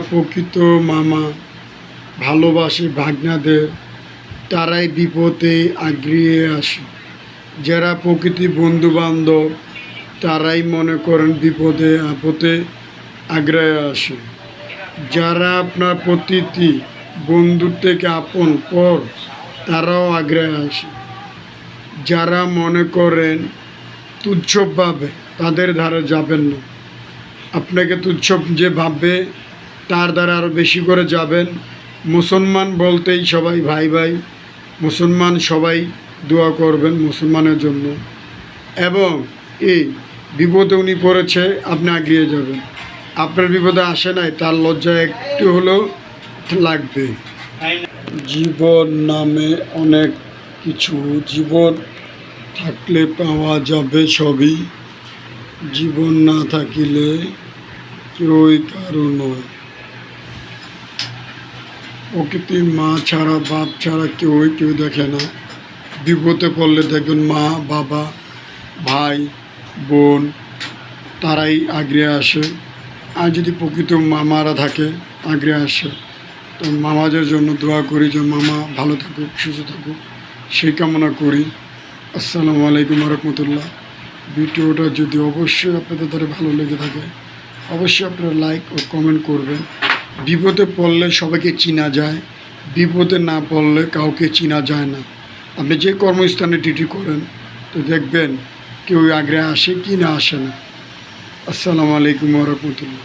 প্রকৃত মামা ভালোবাসে ভাগ্নাদের, তারাই বিপদে আগিয়ে আসে। যারা প্রকৃতি বন্ধুবান্ধব, তারাই মনে করেন বিপদে আপদে আগ্রায় আসে। যারা আপনার প্রতিটি বন্ধুর থেকে আপন পর, তারাও আগ্রায় আসে। যারা মনে করেন তুচ্ছভাবে, তাদের ধারে যাবেন না। আপনাকে তুচ্ছ যে ভাববে, তার দ্বারা আরও বেশি করে যাবেন। মুসলমান বলতেই সবাই ভাই ভাই, মুসলমান সবাই দোয়া করবেন মুসলমানের জন্য। এবং এই বিপদে উনি পড়েছে, আপনি এগিয়ে যাবেন। আপনার বিপদে আসে নাই, তার লজ্জা একটু হলেও লাগবে। জীবন নামে অনেক কিছু, জীবন থাকলে পাওয়া যাবে সবই, জীবন না থাকিলে কেউই কারো নয়। প্রকৃতির মা ছাড়া বাপ ছাড়া কেউ দেখে না। বিপদে পড়লে দেখবেন মা বাবা ভাই বোন তারাই আগ্রে আসে। আর যদি প্রকৃত মামারা থাকে আগ্রে আসে, তো মামাদের জন্য দোয়া করি যে মামা ভালো থাকুক, সুস্থ থাকুক, সেই কামনা করি। আসসালামু আলাইকুম রহমতুল্লাহ। ভিডিওটা যদি অবশ্যই আপনাদের দ্বারা ভালো লেগে থাকে, অবশ্যই আপনারা লাইক ও কমেন্ট করবেন। বিপদে পড়লে সবাইকে চিনা যায়, বিপদে না পড়লে কাউকে চিনা যায় না। আপনি যে কর্মস্থানে ডিউটি করেন, তো দেখবেন কেউ আগ্রহে আসে কি না আসে না। আসসালামু আলাইকুম রহমতুল্লাহ।